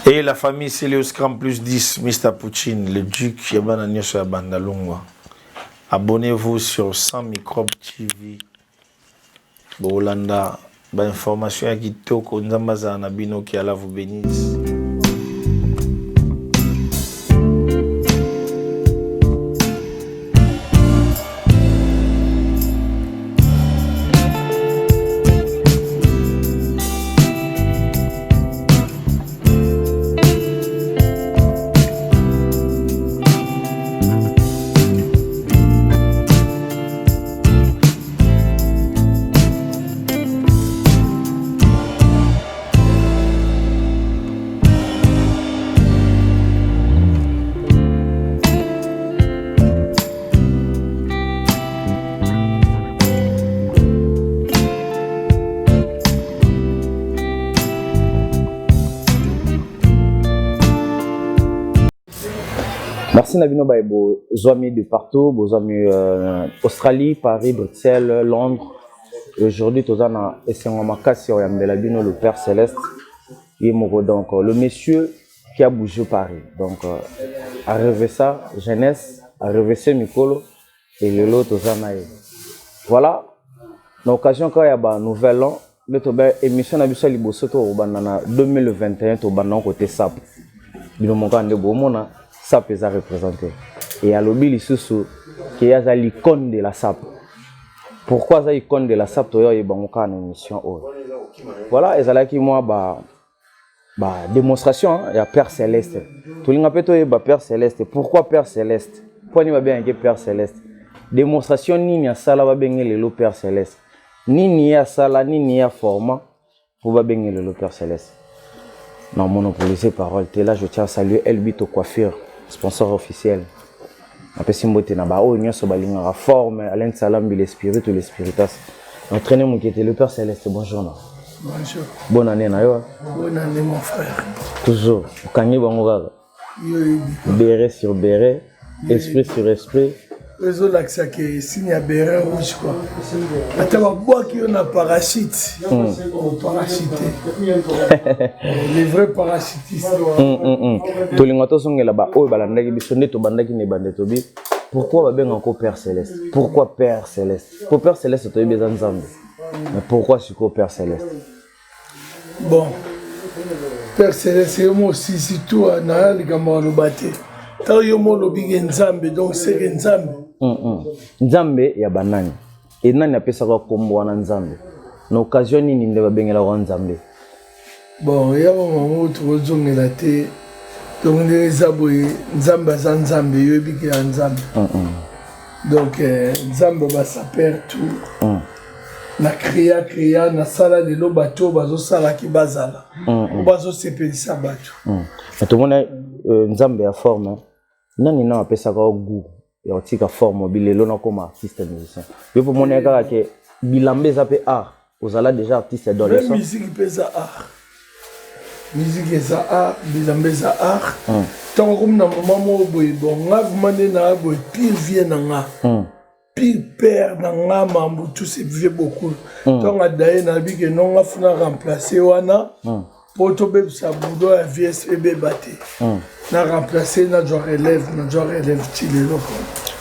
Et la famille Célios Cram plus 10, Mr. Poutine, le duc Yabana sur la Bandalongwa. Abonnez-vous sur 100 Microbes TV. Bolanda, information à Kitoko, Nzambaza Nabino qui Allah vous bénisse. Merci Nabino Baïbo, Zoami de partout, Zoami Australie, Paris, Bruxelles, Londres. Aujourd'hui, nous avons le Père Céleste. Donc, le monsieur qui a bougé Paris. Donc, à rêver ça, jeunesse, à rêver ça, Mikolo, et le lot, voilà. L'occasion quand il y a un nouvel an, l'émission de Liboso 2021, au côté SAP. Ça peut être représenté. Et à l'objet, il y a l'icône de la SAP. Pourquoi ça l'icône de la SAP? Il y a une émission. Voilà, et ça qui moi démonstration, il y a Père Céleste. Tout le monde peut Père Céleste. Pourquoi Père Céleste? Pourquoi il y a bien Père Céleste? Démonstration ni a sala va bien le Père Céleste. Ni a sala ni a format pour va bien le Père Céleste. Non, monopoliser parole. Là, je tiens à saluer Elbito Coiffure, sponsor officiel. Après, si je suis en forme, Alain Salam, l'esprit ou l'espiritas. Entraînez mon qui était le Père Céleste. Bonjour. Bonjour. Bonne année, Nayo. Bonne année, mon frère. Toujours. Kangi Bangoga. Béret sur béret, esprit sur esprit. Les autres, c'est que signe à béret rouge, quoi. Attends, bois qui ont un parachute. Parachité. Les vrais parachutistes. Tous les gens sont là-bas. Oh, balandaki bisonné to bandaki ne bandetobi. Pourquoi bien encore Père Céleste? Pourquoi Père Céleste? Pour Père Céleste, tu as besoin de Zambé. Mais pourquoi c'est quoi Père Céleste? Bon, Père Céleste, c'est moi aussi, si tout a n'al gamano bâté. Tant que moi le big Nzambe, donc c'est Nzambe. Nzambe ya banani. Et nani apesa kwa kombo wana Nzambe. Na occasion nini ndeba bengela wa Nzambe. Bon, il y a un moment où tu as la tête. Donc, les aboués, Nzamba Zanzambe, Yobiki Nzambe. Donc, Nzamba va s'appeler tout. Na créa, na sala de l'eau bateau, bazo sala qui bazala. Bazo sepeli sa bateau. Mais tout le monde Nzambe a forme. Nani na apesa kwa goût. Ya tika forme mobile lona comme artiste musicien. Je peux montrer que bilambe zape art. Vous allez déjà artiste dans le son. Musique pesa art. Musique eza art, bilambe za art. Tant comme na maman boy bon, nga vumane na boy pire vie na nga. Pire père na nga mambu tout c'est vieux beaucoup. Tant nga daye na bi que non nga funa remplacer wana. Poto beb sa budo ya VSB baté. Na remplacer na jo relève Tilelo.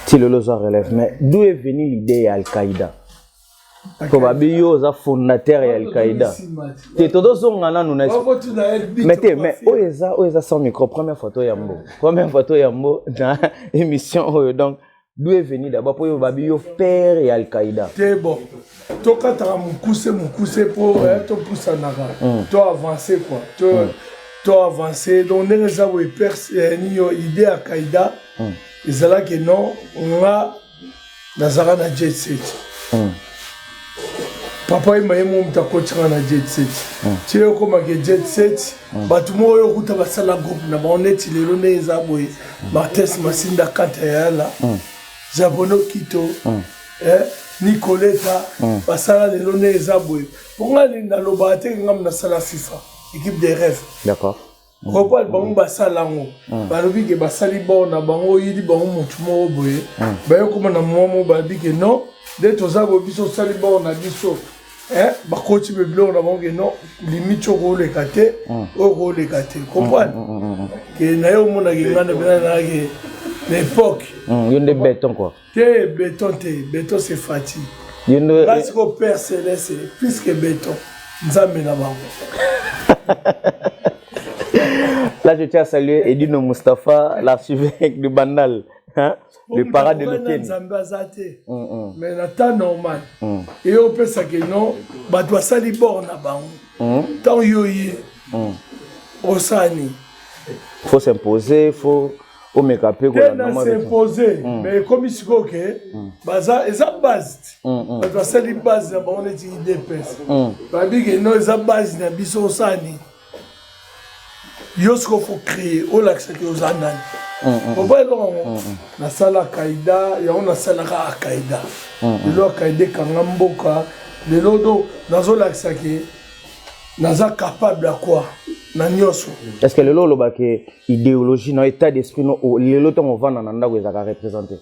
Tilelo zo relève, mais d'où est venue l'idée Al-Qaïda? Probablement za fondateur de Al-Qaïda. Te todo zongana nuna. Mais oeza sans micro première photo yambo. Première photo yambo dans émission donc d'où est venu d'abord pour babio père et Al-Qaïda. C'est bon. Toi quand mon cousin pour te pousser nara. Toi avancer quoi. Toi avancer donc les gens où père ni idée Al-Qaïda. Ils là que non on a nazara na jet set. Papa il m'a dit mon coach na jet set. Tu es comme que jet set. Batumo yo kuta basala groupe na baoneti lelo neza boy. Martes Masinda Kanta là. Jabono Kito. Nicoleta basala lelo neza boy. Pourquoi na lobate ngam na sala FIFA équipe des rêves. D'accord. Pourquoi bango basala ngo. Balobi ke basali bon na bango yidi bango mutu mo boy. Ba yo comme na momo babi ke non. Dès que ça biso sali bon na biso. bakoti bebilo na bango non limite okoleka te okoleka te comprendre ke na yo omona ke ngana bena na ke na époque yo nde béton quoi te béton c'est fati parce que père céleste plus que béton nzambe na bango. Là je tiens à saluer Edino Mustafa, l'archevêque de Bandal. Hein? Le parade de l'hôtel. Mais la temps normal. Et on peut ça que non, bah doit sali bord na bango. Tant yoye. Osani. Faut s'imposer, faut au mécaper quoi. S'imposer. Mais comme il faut que baza eza base. Bah doit sali base na bango neti idps. Bah bi que non eza base na biso osani. Yosko faut créer au lac c'est aux anani. On va na sala kaida ya on a sala ka kaida. Le lo kaida kangamboka le lodo nazo lac c'est que naza capable à quoi na nyoso. Est-ce que le lo ba que idéologie na état d'esprit no le lo ton vana na ndako ezaka représenter.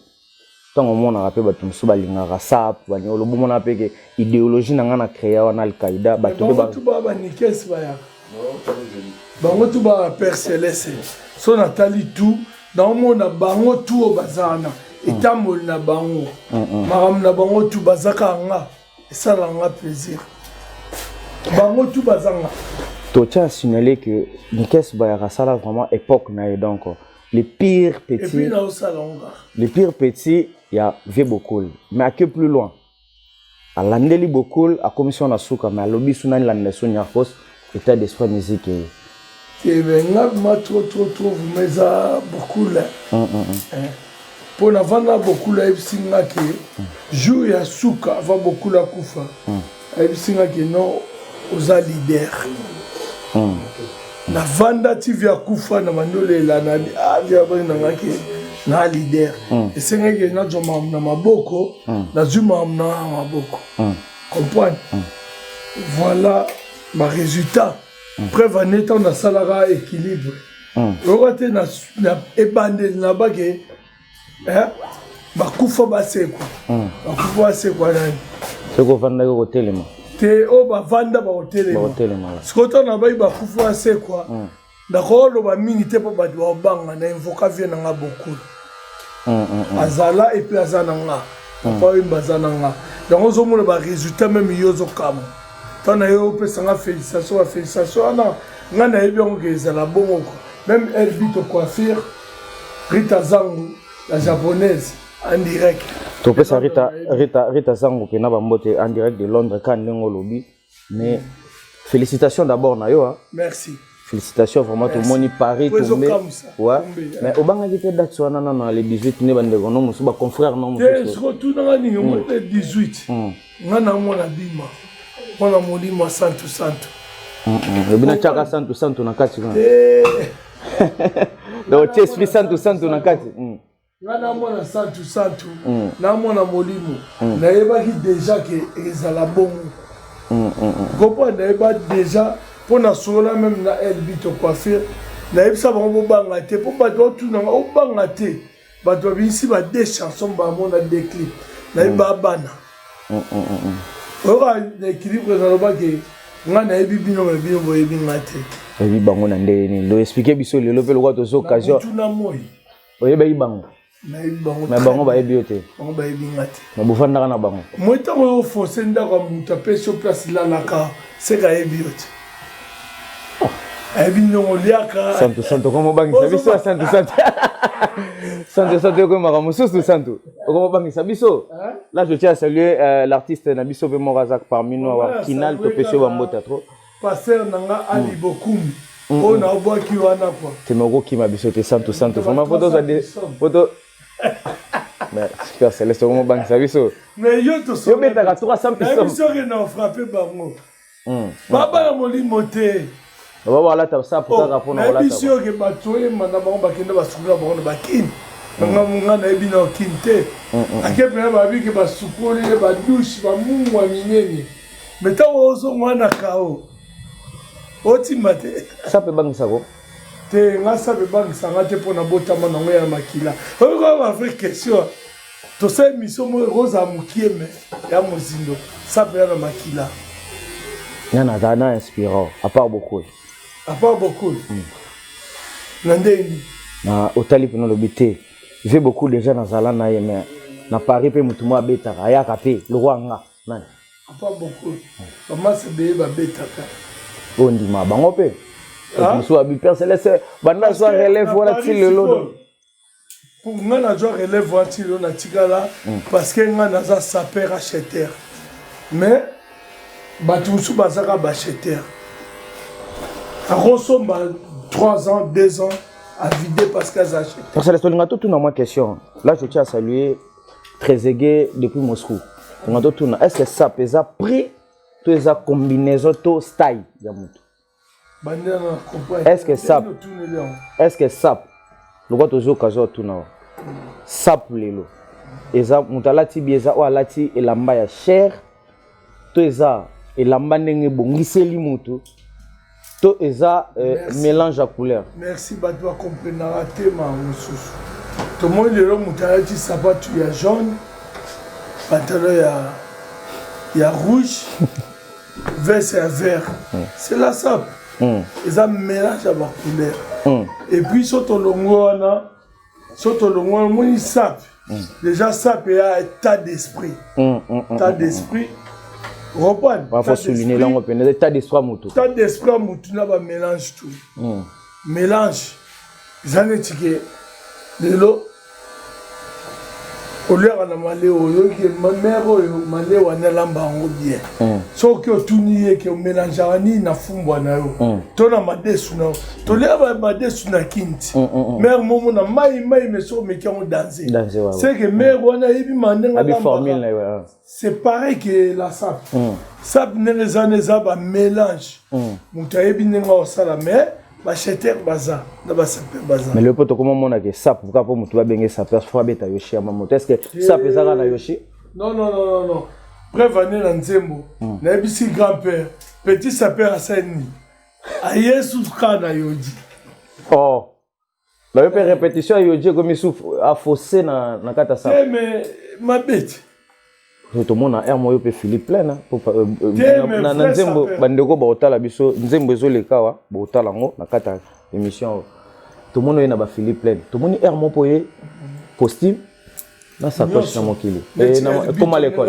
Tant au monde rappelle ba tumsu ba lingaka sap ba nyolo bo mona pe que idéologie na ngana créer wana al kaida ba to ba nikes ba ya. Bango tout ba père céleste so natali tout dans mon bango tout au bazana et tamol na bango maram na bango tout bazaka nga et ça langa plaisir bango tout bazanga to tiens à signaler que Nikes Bayara sala vraiment époque na donc les pires petits et puis na salonga les pires petits il y a V Bokol mais à que plus loin à l'andeli Bokol à commission na souka mais à lobby sunani la nation nyakos état d'esprit musique et ben ma trop vous mais ça beaucoup là pour na vana beaucoup là singa que jour ya souka va beaucoup la kufa et singa que non aux leader na vanda ti via kufa na manole la na via bana ngaki na leader et singa que na joma na maboko na juma na maboko comprendre voilà ma résultat preuve en étant dans salaire équilibre roté na ebande na bage bakufa basekwa bakufa basekwa nani seko vanda ko telema te o ba vanda ba hotelema skota na bai bakufa basekwa ndakolo ba mingi te po ba do banga na invoka vie na nga beaucoup azala et puis azana nga pa imbazana nga donc ozo mo ba résultat même yozo kamo tana yo pesanga félicitations na ngana ebiongo keza la bongo même Elbito coiffure Rita Zangu la japonaise en direct to pesa Rita Zangu ke na ba mbote en direct de Londres kan lengo lobby mais félicitations d'abord na yo hein. Merci félicitations vraiment tout moni Paris tombé ouais mais obanga ki te date so na le 18 ne bande ko no musu ba confrère no musu te surtout na ni mo le 18 ngana mo na bima on a molimo santo bina chaka santo na kati do chespi santo na kati ngana mona santo na mona molimo na yeba ki déjà que ezala bongo gopo na yeba déjà pour na sola même na Elbito coiffure na yebisa bango banga te pour ba do tout na o banga te ba do bisi ba des chansons ba mona des clips na yeba bana ora l'équilibre dans le baguette ngana ebi bino mabino boye bingate ebi bango na ndeni lo expliquer biso le lopelo kwa to occasion tuna moyi oyeba ibango na ibango na bango ba ebi ote bango ba ebi ngate na bufanda kana bango moita mo forcer ndaka muta peso place la naka seka ebi ote ebi no liaka santo como bangi sabiso santo ko mara mususu santo como bangi sabiso là je tiens à saluer l'artiste Nabiso Morazak parmi nous Kinal to peso wa mbota trop passer nanga ali bokum on a bois qui wana quoi temoko ki mabiso te santo vraiment photo mais super céleste como bangi sabiso mais yo to yo betaka 300 pistoles biso que na frapper bango baba na molimo te on va voir là ça pour ça répondre là mais biso que batoye manda bango bakenda basukula bango na bakin nga na ebi na kinte akepena babi ke basukuli ba douche ba mungwa minene meta ozo mwana kao otima te ça peut bangisa ko te nga ça peut bangisa nga te pona botama na ngoya makila oyo ba vraie question to sa émission mo rosa mukieme ya mozindo ça peut na makila Il y en a un inspirant, à part beaucoup. À part beaucoup. Nandeni. Na otali peno le bité. Il fait beaucoup de gens dans Zala na mais na Paris pe mutumo abeta aya kapé le roi nga. Nani? À part beaucoup. Comment c'est bé ba beta ka. On dit ma bango pe. Je suis habitué à laisser banda soit relève voilà ti le lot. Pour moi na joie relève voilà ti le na tigala parce que nga na za saper acheter. Mais Batoussou Bazara Bacheter. À Rossomba, 3 ans, 2 ans, à vider parce qu'elles achètent. Parce que les tout dans ma question. Là, je tiens à saluer Trezeguet depuis Moscou. Est-ce que ça peut être pris toutes les combinaisons, tout style? Est-ce que ça le droit aux occasions tout non ça plelo et ça mutala tibieza ou alati et lamba ya cher tout ça et lamba ndenge bongiseli mutu tout ça mélange à couleur. Merci Badwa comprendre tema mususu tout le monde le mutala ti sapato ya jaune pantalon ya rouge veste ya vert c'est la sape et ça mélange à la couleur et puis surtout le ngwana surtout le ngwana moi sape déjà sape et a état d'esprit reprendre il faut souligner là on peut état d'esprit mutu état d'esprit mutu na ba mélange tout mélange zanetike lelo au lieu de malé oyo que ma mère oyo malé wana lamba ngo bien so que otuni que mélange ani na fumbwa na yo to na madesu na to le ba madesu na kinti mère momo na mai mais so me ki on danser c'est que mère wana ibi mandenga lamba c'est pareil que la sape sape ne les années za ba mélange muta ibi nenga osala mais bacheter baza na basaper baza mais le poto comment on a que ça pourquoi pour mutu ba benga saper fois beta yoshi amamoto est-ce que ça pesara na yoshi non prévaner na nzembo na bisi grand-père petit saper asani a Yesu kana yodi oh la répétition yodi comme souffle a faussé na kata ça mais ma bête tout le monde a moyo pe Philippe plein na nzembo bandeko ba otala biso nzembo ezoleka wa ba otala ngo na kata émission tout le monde est na ba Philippe plein tout le monde mo poye costume na sacoche na mokili et na comme à l'école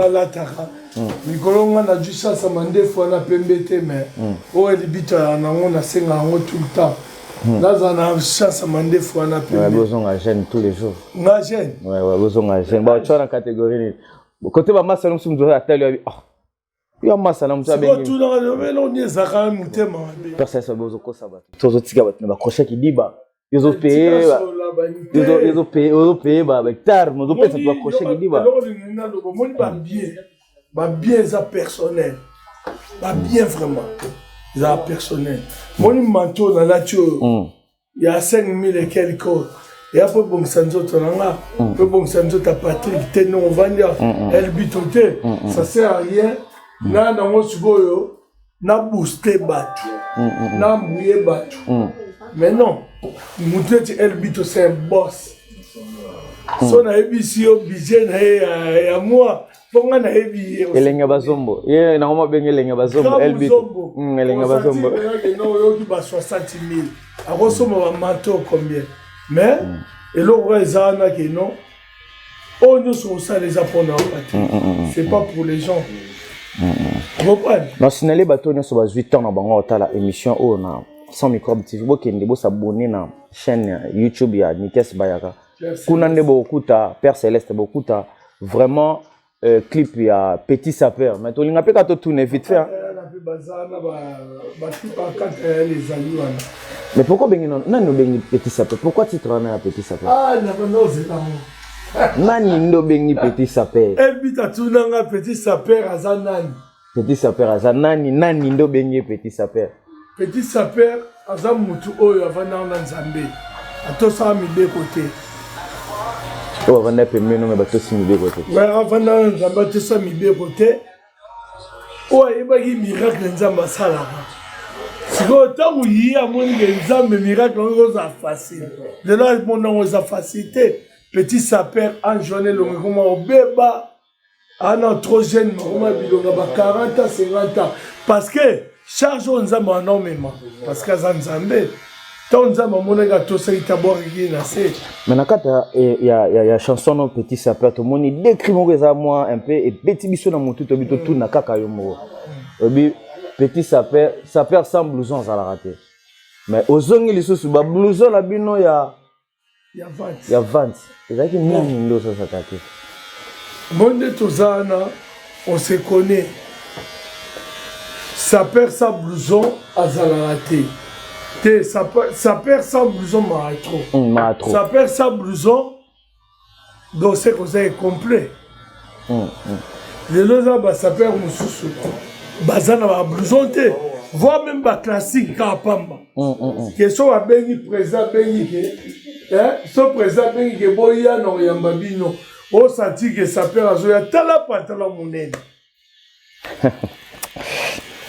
Nicolonga na juste ça mande fois na pembete mais o elibita na ngo na senga ngo tout le temps là ça na chance mande fois na pembete ouais besoin à gêne tous les jours na gêne ouais besoin à gêne ba tu na catégorie côté ba massa nous sommes à telle il y a massa na mutsa bengi tout dans le on est zaka mutema personne ça bozo ko sabato tozo tika bat na crochet qui diba ils ont payé ba hectare mais ils ont payé ça crochet qui diba ba bien ça personnel ba bien vraiment ça personnel mon manteau dans la tio il y a 5000 et quelques et après bon sanzo tonanga bon sanzo ta Patrick teno on va dire elle bitoté ça sert à rien na ngo suboyo na booster batu na mouiller batu mais non moutete elle bito c'est un boss son ABC au budget na moi ponga na ebi elenga bazombo ye na ngoma benga elenga bazombo elle bito elenga bazombo non yo ki ba 60000 a ressomme ba manteau combien mais et l'autre ezana que non on nous sont ça les japonais c'est pas pour les gens reprendre non signalé bato nyoso ba 8 ans na bango otala émission o na sans microbe TV bokende bo s'abonner na chaîne YouTube ya Nikes Bayaka kuna ndebo okuta Père Céleste bokuta vraiment clip ya Petit Saper mais to linga pe ka to tourner vite fait mais pourquoi bengi non nani bengi Petit Saper pourquoi titre na Petit Saper nani ndo bengi Petit Saper elbita tunanga Petit Saper azanani Petit Saper azanani nani ndo bengi Petit Saper Petit Saper azam mutu oyo avana na Nzambe atosa mibe côté oh vanda pe meno me batosi mibe côté ouais avana na Nzambe atosa mibe côté oh yeba ki miracle Nzambe sala siko tangu yi amoni ke Nzambe miracle ngo za facile de là mon nom za facilité Petit Saper en journée le comment obeba ana trop jeune comment bilonga ba 40 ans 50 ans parce que charge on nzambe énormément parce que ça nzambe tant nzambe monaka to ça itabor qui na c'est mais na kata il y a chanson no petit sapeur to moni décrit mo ça moi un peu et petit biso na motu to bito tout na kaka yo mo obi petit sapeur sans blouson ça la raté mais ozongi lisusu ba blouson la bino ya vente c'est qui nini ndo ça s'attaquer monde tozana on se connaît sapeur sans blouson azala raté sapeur sans blouson maatro sapeur sans blouson donc c'est que ça est complet les loza ba sapeur mususu bazana ba blouson te voire même ba classique ka pamba que so ba bengi présent bengi que so présent bengi que boya no yamba bino o senti que sapeur azoya tala patala monene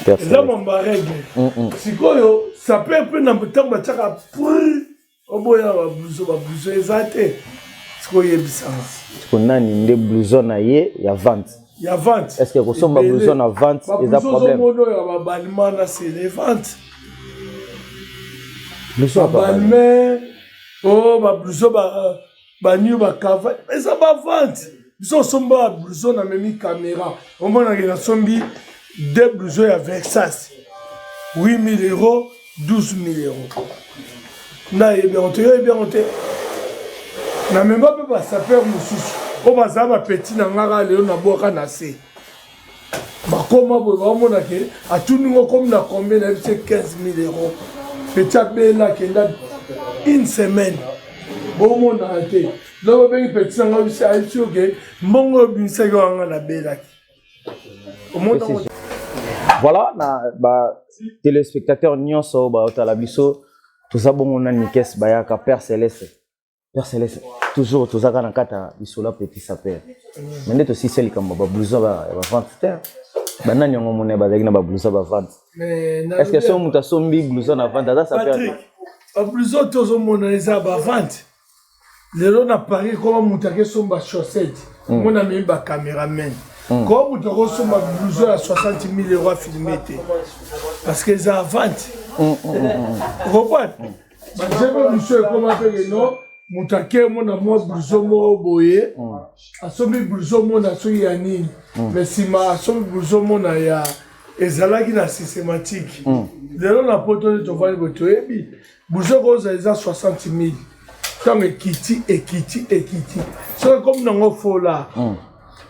eza mamba règle sikoyo sapeur mpe na ntango batiaka pr oboya bablouson eza te sikoyo yebisanga siko nani nde blouson na ye ya vente est-ce que kosomba blouson na vente eza problème bamono ya babalima na c'est les ventes babalime o bablouson banio bakava eza bavente biso osomba bablouson na memi caméra omonake nasombi deux blousons à Versace 8 000 euros 12 000 euros na bien on te na même pas pas sapeur mususu o bazaba petit na ngara leo na boka na se bakoma bo bamona ke atuningo comme na combien na 15 000 euros petit bela kenda une semaine bon mon arrêté là ba petit na ngara c'est ai que mongo binsa yo nga na bela voilà na ba téléspectateurs nyonso ba otala biso tout ça bon on a nikes bayaka Père Céleste toujours tout ça kana kata biso la petit sapeur mais net aussi celle comme ba blouson ba vente ba nani ngo mona ba na ba blouson ba vente est-ce que so muta sombi blouson na vente ça sapeur ba blouson tozo mona eza ba vente lelo na Paris comme muta ke somba chaussette mona me ba cameraman comme tu reçois ma blouson à 60 000 euros à filmer, parce que ça vente. Vous comprenez? Je vais vous dire comment faire non. Moutake mon amour blouson mo boye. Asomi blouson mon asomi yani. Mais si ma asomi blouson mon aya ezala qui na systématique. Dès la poto de ton voile botoé bi blouson rose à 60 000. Tant que kiti. C'est comme dans faux là.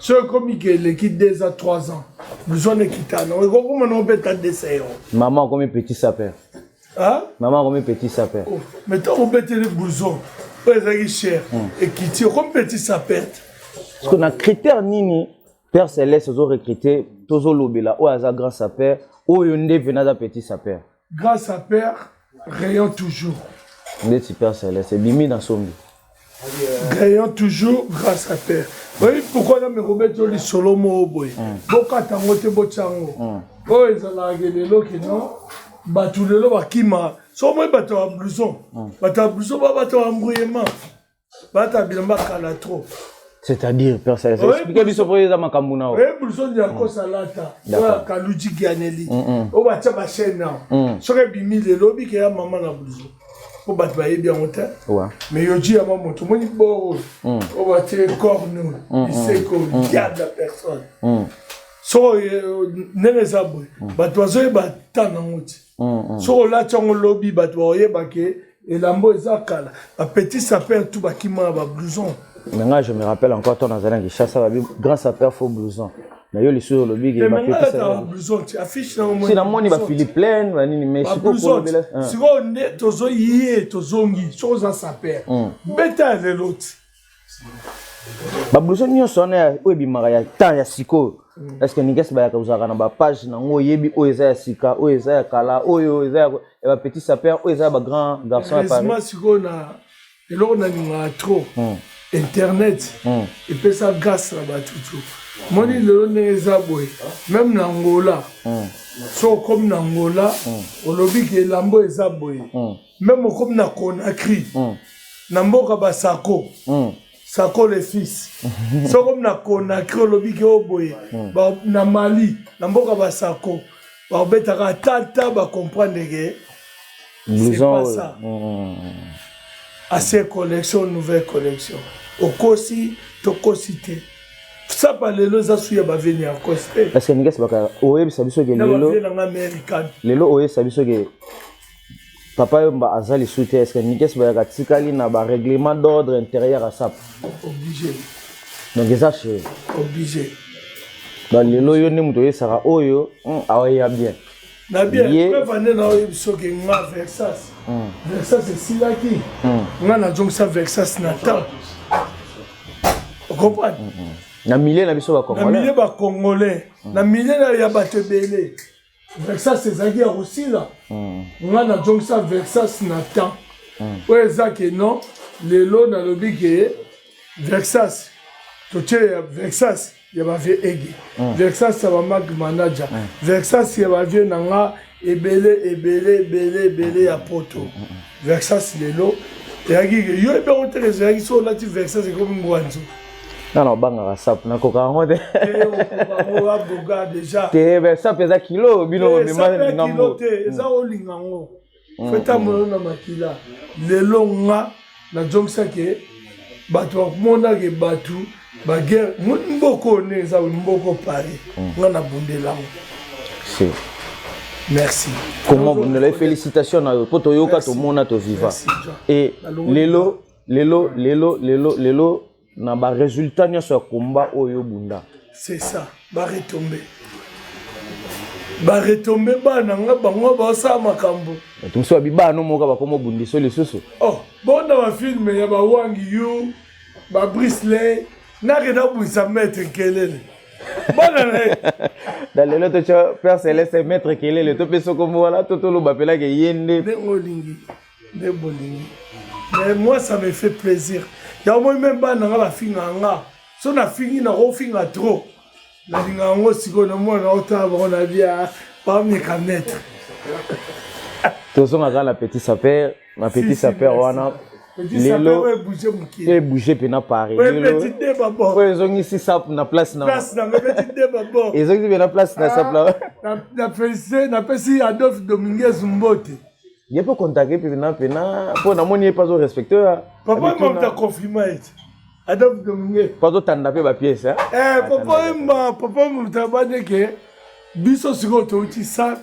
C'est comme l'équipe des à 3 ans. Besoin de quitter. Comment on peut t'en dessin? Maman comme petit sapeur. Hein? Maman comme petit sapeur. Mais tant on peut te le blouson. C'est cher. Et quitter comme petit sapeur. Parce qu'on a critère nini. Père Céleste ont recruté Tozo Lobela ou Aza grand sapeur ou Yonde venada petit sapeur. Grand sapeur rayon toujours. Ndé Père Céleste c'est bimi dans son vie. Gagnant toujours grâce à Père. Oui, pourquoi on me remettre les solo moboy? Boka tangote bochango. Oh, ils ont la gueule qui non. Batu de l'eau bakima. So moi bateau à blouson. Bateau à blouson, bateau à embrouillement. Bateau à bilamba calatro. C'est-à-dire, Père Céleste, expliquez-moi ce projet à Makamuna. Oui, blouson de la Kosalata. Voilà, Kaluji Gianelli. Oh, bateau à chaîne. Serait bimi le lobby qui a maman la blouson. Pour battre bien en tête. Mais je dis à maman, tout le monde est beau. On va tirer le corps, nous. Il sait qu'on garde la personne. So, n'est-ce pas? Bateau est battant en route. So, là, tu as un lobby, bateau est baqué. Et l'ambo est à cala. Un petit sapeur, tout qui m'a blouson. Maintenant, je me rappelle encore ton azalin qui chasse à grand sapeur, faux blouson. Mais il y a les sur le big. Mais maintenant, tu as blouson, tu affiches dans mon. Si la monnaie va filer plein, mais si blouson, si on est tozo yé, tozongi, chose à sapeur. Bêta de l'autre. Ba blouson nyo sonné, ou bi maraya, tant ya siko. Est-ce que Niges ba ka uzaka na ba page na ngo yebi o eza ya sika, o eza ya kala, o yo eza ya ba petit sapeur, o eza ba grand garçon à Paris. Moi siko na eloko na ninga trop. Internet. Et puis ça grâce là-bas tout. Moi, même en Angola, so comme en Angola, on lobby que l'ambo est aboyé. Même comme na Conakry, namboka basako, sako les fils. So comme na Conakry, on lobby que oboyé. Na Mali, namboka basako, babetaka tata comprendre que c'est pas ça. À ces collections, nouvelle collection. Au Kosi, Tokosité. Ça pas les lois à venir en costé. Parce que Nigas Baka, Oye Sabiso que Lelo Oye Sabiso que Papa Yomba Azali Souté, est-ce que Nigas Baka Tikali n'a pas règlement d'ordre intérieur à ça? Obligé. Donc les achats. Obligé. Dans les lois Yoni Moutoye Sara Oyo, Aoye bien. Na bien, preuve année na Oye Bisoke nga Vexas. Vexas c'est Silaki. Nga na Jongsa Vexas Nathan. Vous comprenez? Na milliers na biso ba Congolais. Na milliers ba Congolais. Na milliers na ya bato belé. Vexas c'est Zagi ya aussi là. Nga na Jongsa Vexas Nathan. Ouais Zaki non, les lots na lobby que Vexas. Toche Vexas ya ba vie egi. Vexas ça va mag manager. Vexas ya ba vie nanga ebele ya poto. Vexas les lots. Et agi yo be on te les so là tu Vexas c'est comme ngwanzo. Non, banga sap na koka ngode. Déjà. Te be sap eza kilo bino me ma ngambo. Eza olinga ngo. Feta mo na makila. Lelo nga na jongsa ke bato mona ke batu ba guerre mboko ne eza mboko pare. Nga na bundela. Si. Merci. Comment vous les félicitations na yo poto yoka to mona to viva. Et lelo na ba résultat nyoso combat oyo bunda. C'est ça, ba retomber. Ba retomber ba nanga bango ba sa makambo. Tumso biba no moka ba komo bundiso lisusu. Oh, bon dans ma film ya ba Wangi Yu, ba Brisley, na reda buisa mettre kelele. Bonne dans le lot tu père Céleste mettre kelele to peso comme voilà toto lo bapela ke yende. De olingi, de bolingi. Mais moi ça me fait plaisir. Ya moi même pas na la finga nga. So na fingi na ro finga trop. La finga ngo siko na moi na ota ba na via pas me connaître. To so nga la petit sapeur, ma petit sapeur wana. Lelo et bouger pe na Paris. Petit débat bon. Ouais, zongi si sap na place na. Place na petit débat bon. Et zongi pe na place na sap là. Na félicité na pesi Adolphe Dominguez Mbote. Il peut contacter pena pour na moni pas au respecteur. Papa m'a confirmé. Adolphe Dominguez. Pas au tanda pe ba pièce hein. Papa m'a tabane que biso siko to uti ça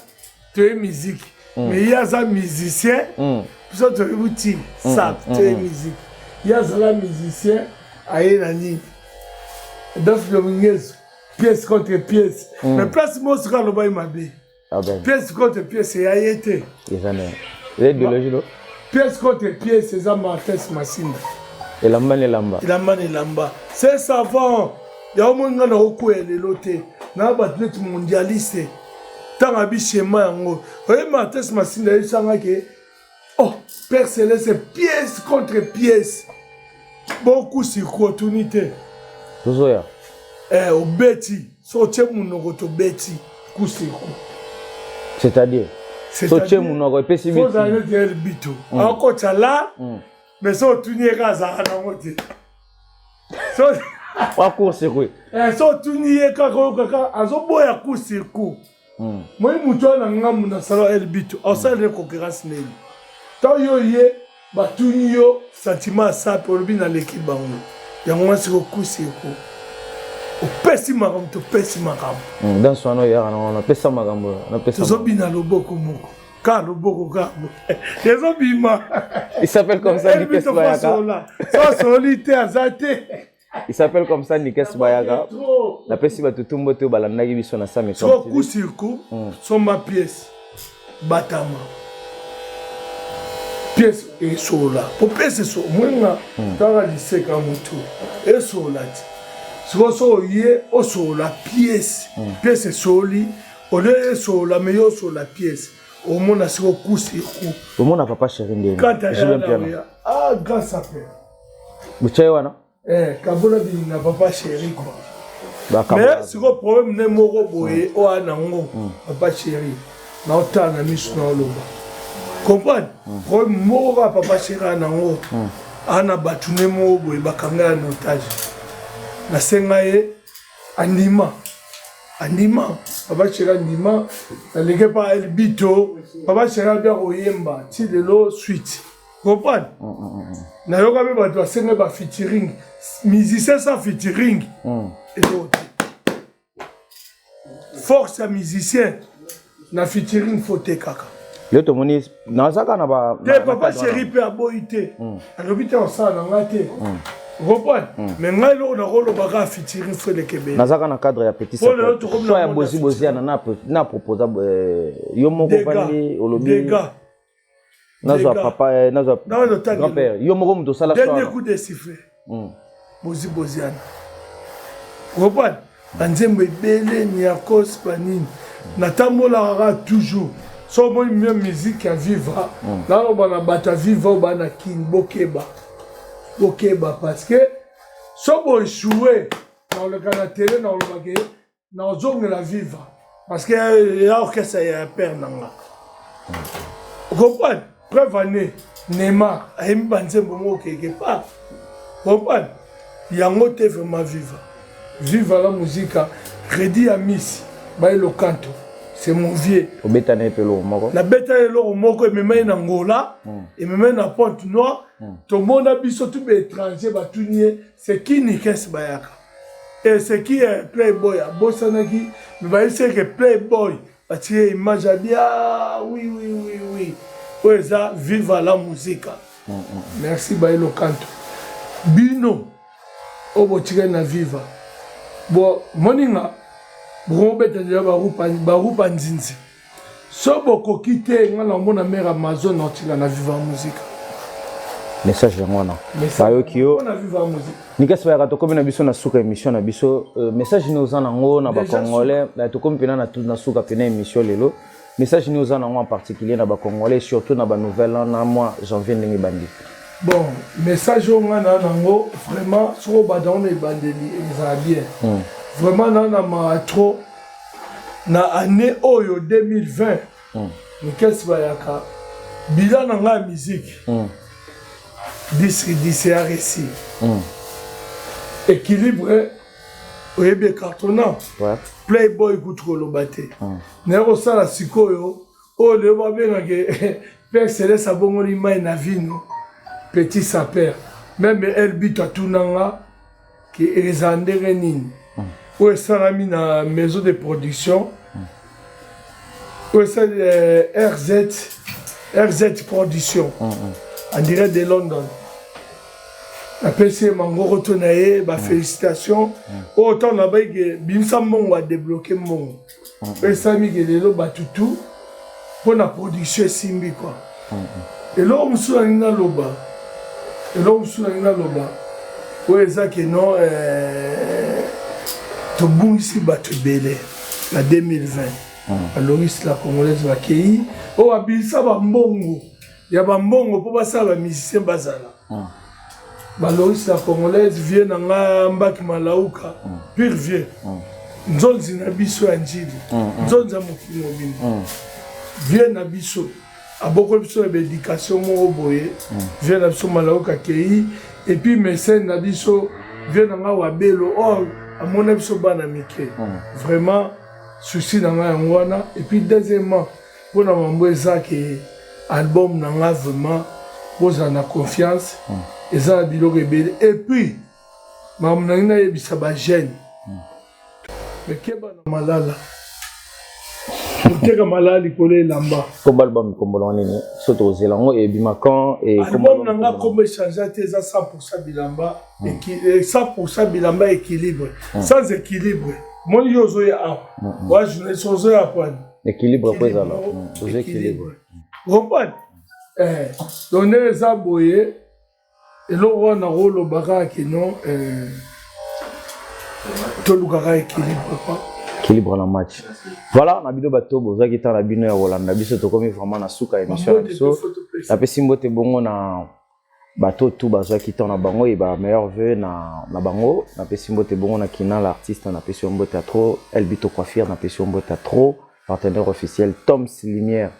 to musique. Mais il y a un musicien. Biso to uti ça to musique. Il y a un musicien aye nani. Adolphe Dominguez pièce contre pièce. Mais place moi sera le bail mabé. Pièce contre pièce, c'est Ayete. L'idéologie, non? Pièce contre pièce, c'est Martins Massina. Et lamba ne lamba. Lamba. C'est savant. Il y a un monde qui a beaucoup de lotés. Il y a un athlète mondialiste. Tant à bichema yango. Voyez Martins Massina, il s'en a que oh, Père Céleste, c'est pièce contre pièce. Beaucoup de opportunités. Toujours ya. Au Betty, sortez mon auto Betty, coup sur coup. C'est-à-dire, c'est-à-dire, faut aller dire le bito. Encore ça là, mais ça tu n'y es pas à la moitié. Pas court circuit. Ça tu n'y es pas à ça boy à coup sur coup. Moi il mouton na ngamu na salon el bito. En ça les concurrence n'est. Tant yo yé, bah tu n'y yo sentiment ça pour le bien dans l'équipe bango. Il y a moins sur coup sur coup. Pessima comme tu pessima comme. Dans son oeil, on a pessima comme. On a pessima. Tu as bien le boko moko. Car le boko car. Les obima. Il s'appelle comme ça Nikes Bayaka. Ça solitaire zaté. Il s'appelle comme ça Nikes Bayaka. La pessima tu tumbo te balanda gibi sona sa mais. Soit coup sur coup. Sont ma pièce. Batama. Pièce et sola. Pour pièce so moi dans la lycée comme tout. Et sola. So yé o so la pièce pièce soli o le so la meilleure sur la pièce au monde a ce coup sur coup au monde a papa chéri ndé je vais bien grâce à père buchewa non kabola bi na papa chéri quoi mais ce que problème ne moko boye o anango papa chéri na otana misu na loba comprendre problème moko papa chéri anango ana batu ne moko boye bakanga na otage. Na sengaye anima Andima, Papa Chera Andima, les pas El Bito, Papa Chera bien Oyemba, ti de l'eau suite. Comprends? Nayoka me bato asenga ba featuring, musicien sans featuring. Et l'autre. Force à musicien, na featuring faut kaka. Le tomoni nazaka na ba. Papa Chéri pe aboité. Alobité en ça na ngate. Comprends? Mais ngai lo na rolo baka featuring faut le Québec. Nazaka na cadre ya petit sapeur. So ya bozi na proposa yo moko bandi olobi. Nazo papa nazo grand-père. Yo moko muto sala so. Dernier coup de sifflet. Boziana. Comprends? Banzembe belé niakos panine. Natambola toujours. So moi même musique à vivre. Là on va bata vivre bana king bokeba. Bokeba parce que so bo jouer dans le canapé dans le baguette dans zone la vivre parce que là que ça y a père nanga. Comprends? Preuve année Neymar aime banzembe mo quelque part. Comprends? Yango te vraiment vivre. Vive la musique, Redi Amis, le canto, c'est mon vieux. La bête est là au Moko, et me met en Angola, et me met en Pointe-Noire. Tout le monde a vu surtout les étrangers, c'est qui Nikes Bayaka. Et c'est qui est Playboy, à Bossanaki, mais c'est que Playboy, parce que l'image a dit, ah oui. Oui, ça, vive la musique. Merci, le canto. Bino, au Botiga na viva. Bon, moninga, bon bête de barupa nzinzi. So boko kite nga na mona mère Amazon otila na viva musique. Message ngona. Bayo kio. Na viva musique. Nikasi ba to komi na biso na suka émission na biso message ni ozana ngo na ba congolais na to komi pena na suka pena émission lelo. Message ni ozana ngo en particulier na ba congolais surtout na ba nouvelle na mois janvier ndenge bandi. Bon, message au nango vraiment sur badon et bandeli ça bien. Vraiment na trop na année oyo 2020. Mais qu'est-ce que yaka bilan na musique. 10 RSI. Équilibre oyebe cartonnant. Ouais. Playboy kutro bate. Nero sala sikoyo o le ba benga ke père Céleste abongoli mai na vino. Petit sapeur, même elle bite à Tunanga, qui est Zandé Renine, où est salami na maison de production, où est RZ Production, en direct de London. La PC Mango retourné, félicitations. Autant là-bas, Bimsa Mongo a débloqué Mongo. Et Sami Gelelo Batutu, pour la production Simbi quoi. Et là, on se l'a loba. Et là, on se l'a loba. Oui, ça que non, tout bon ici, battu belé, la 2020. Alors, ici, la Congolaise va accueillir. Oh, Abissa va mbongo. Il y a un mbongo pour passer à la musicien Bazala. Alors, ici, la Congolaise vient dans la Mbaki Malaouka, pire vieux. Nzonzi na biso ya njili. Nzonzi ya mokili mobimba. Vient na biso. A beaucoup de l'éducation boye vient na biso Malaouka kei et puis mécène na biso vient na wabelo or a mon biso bana mike. Vraiment souci na ngwana et puis deuxièmement pour na mambo ezaki album na nga vraiment vous en a confiance et ça biloko ebele et puis mam na ina yebisa ba jeune mais keba na malala Teka malali kole lamba. Comme album comme nini soto zelango et bimakan et comme album nanga comme changer teza 100% bilamba et 100% bilamba équilibre. Sans équilibre. Mon yozo ya moi je ne sozo ya point. Équilibre quoi ça là. Équilibre. Comprendre. Donner ça boyer et là on a rolo baka qui non tout le gars équilibre quoi. Équilibre dans le match. Voilà, na bido bato boza ki ta na bino ya Holanda biso to komi vraiment na suka émission na biso. La pesimbo te bongo na bato tout baza ki ta na bango et ba meilleur vœu na bango. Na pesimbo te bongo na kina l'artiste na pesimbo théâtre, El Bito Coiffure na pesimbo théâtre, partenaire officiel Tom Lumière.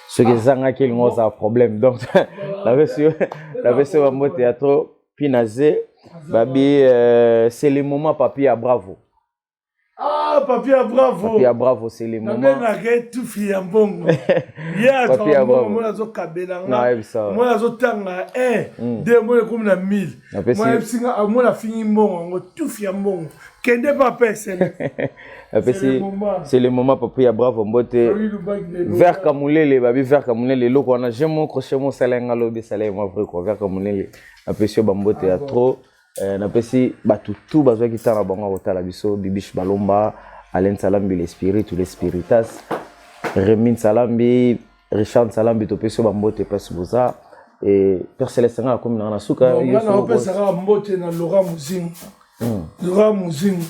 Ce que zanga ki ngoza a problème donc la version Mambo théâtre Pinazé babi c'est le moment papi à bravo. Ah Ah, papier à bravo. Papier à bravo, c'est les moments. Nabengaka tout fi ya mbongo. Ya Papier à bravo. moi azo kabela Na nga. ebisa. Moi azo tanga 1 2 moi comme na 1000. Moi ebsinga moi na fini mbongo ngo tout fi ya mbongo. Kende pas personne. C'est le moment papier à bravo mbote. Vers Kamulele, babi vers Kamulele loko na j'aime mon crochet mon salenga lobi salé moi vrai quoi vers Kamulele. Apprécié bambote à trop. N'apprécie tout bazwa qui t'a na bango hôtel biso Bibiche Balomba, Alain Salambi les spirites ou les spiritas, Remin Salambi, Richard Salambi topesio bambote pes boza et Père Célestin a comme na suka yo so pesaka mbote na Laurent Muzingu. Laurent Muzingu.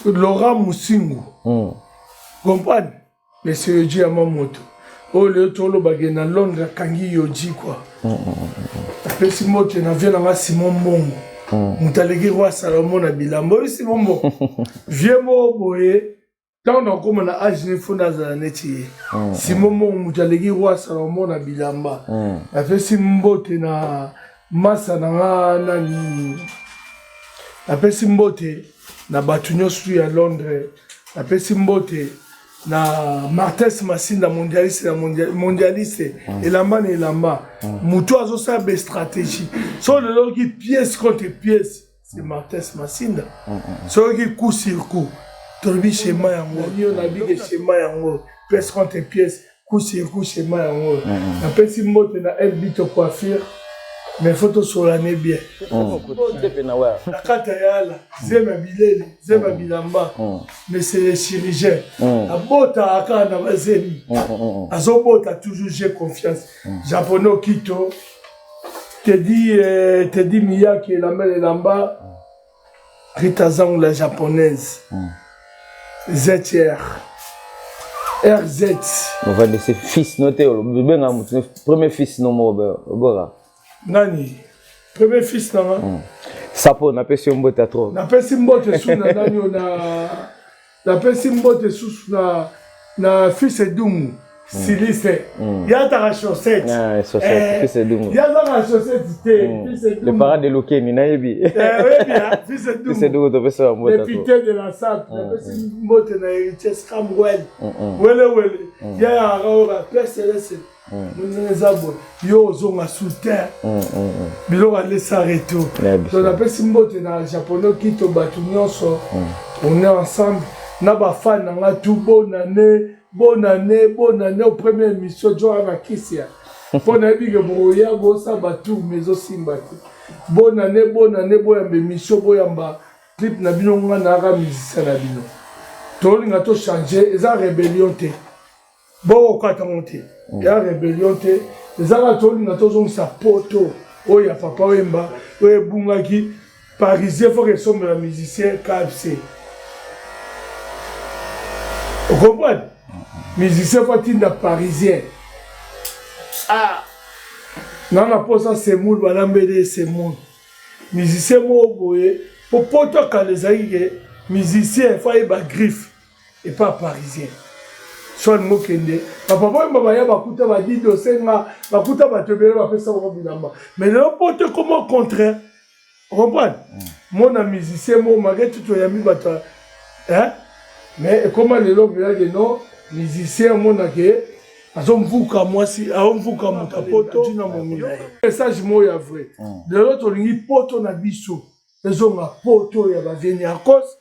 Laurent Muzingu. Comprendre? Monsieur Yoji Amamoto. Oh le tolo bagena Londres kangi Yoji quoi. Apesi moto na vient na Simon Mbongo. Mutaleki roi Salomon na Bilambo Simon Mbongo. Vieux mo boye tant on comme na âge ne fonda za neti. Simon Mbongo mutaleki roi Salomon na Bilamba. Apesi mbote na masa na nani. Apesi mbote na batunyo su ya Londres. Apesi mbote na Martes Massinda mondialiste na mondialiste elamba na elamba mutu azosa be stratégie so le qui pièce contre pièce c'est Martes Massinda so qui coup sur coup tolobi schéma yango yo na bige schéma yango pièce contre pièce coup sur coup schéma yango na pesi mbote na Elbito coiffure mais photo sur l'année bien la carte yala zema bilele zema bilamba mais c'est les chirurgiens abota akana bazemi azobota toujours j'ai confiance japonais Okito te dit Miyaki la mère lamba Rita Zang la japonaise ZR RZ on va laisser fils noté le premier fils non bora Nani, premier fils nanga. Sapo na pesi mbote trop. Na pesi mbote sous na nani na pesi mbote sous na fils Edungu. Silise. Ya ta chaussette. Ah, chaussette, fils Edungu. Ya ta chaussette fils Edungu. Le parent de Loké ni na yebi. Oui bien, fils Edungu. Fils Edungu to pesi mbote trop. Député de la SAP, na pesi mbote na héritier Scamwell. Wele. Ya raora PSLS. Munezabo yo zonga soutien bilo aller s'arrêter donc après simbote na japonais Okito batu nyonso on est ensemble na ba fan nga tout bonne année au premier émission Joa na Kisia bonne année que boya bo sa batu mezo simbati bonne année boya émission boyamba clip na bino nga na ga musicien na bino to linga to changer eza rébellion te bon okata monter il y a rébellion te les aratoli na tozong sa poto oya papa wemba oye bungaki parisien faut que somme la musicien KFC vous comprenez musicien faut tinda parisien ah nana posa semoul balambede semoul musicien mo boye pour poto kalezaki musicien faut y ba griffe et pas parisien soit le mot kende papa boy ya bakuta ba di dosenga bakuta ba tebele ba pesa ko bilamba mais le pote comment contraire comprendre mon ami musicien mo magé tout ya mi bata hein mais comment le long là que non musicien mon aké azomvuka mwasi azomvuka mutapoto dina momina message mo ya vrai de l'autre lingi poto na biso ezonga poto ya ba veni à cause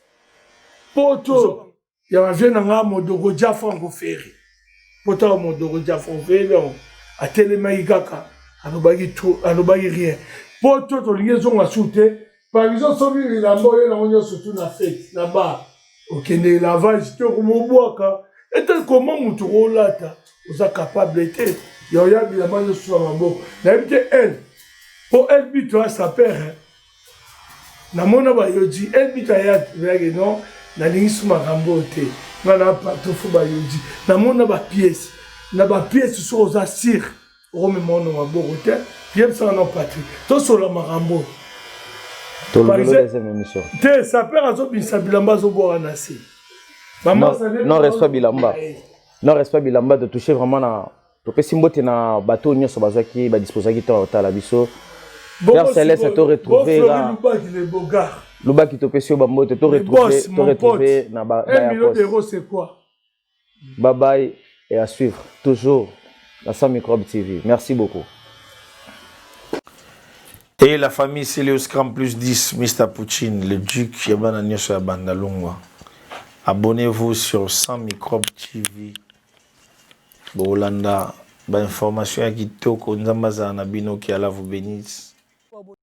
poto il y a un Modogo Dia Franco Ferry. Pourtant, Modogo Dia Franco Ferry, à Télémaïgaka, à n'obagi rien. Pour tout, on liaison à sauter. Par exemple, si on a moyen, on a surtout la fête, là-bas. Ok, les lavages, tu as comme au bois, et tel comment on te roule là, vous êtes capable d'être. Il y a bien mal sur la mort. N'habitez elle. Pour elle, but, sa père. Namona Bayodi, elle, but, non. Na lingisu makambo te ngana patofu bayoji na mona ba pièce sur aux assir rome mono maboko te yem ça non patri to solo makambo to le deuxième émission te sa père azo bisa bilamba zo boa nasi non reste pas bilamba de toucher vraiment na to pesi mbote na bateau nyoso bazaki ba disposaki to ta la biso Père Céleste to retrouver là Loba qui te pèse au bambo, te retrouver na ba. 1 million d'euros, c'est quoi? Bye bye et à suivre toujours la 100 Microbes TV. Merci beaucoup. Et la famille Célios Cram plus 10, Mr. Poutine, le duc, Yabana Nyosha Bandalungwa. Abonnez-vous sur 100 Microbes TV. Bolanda, information qui toko, Nzambaza Nabino qui Allah vous bénisse.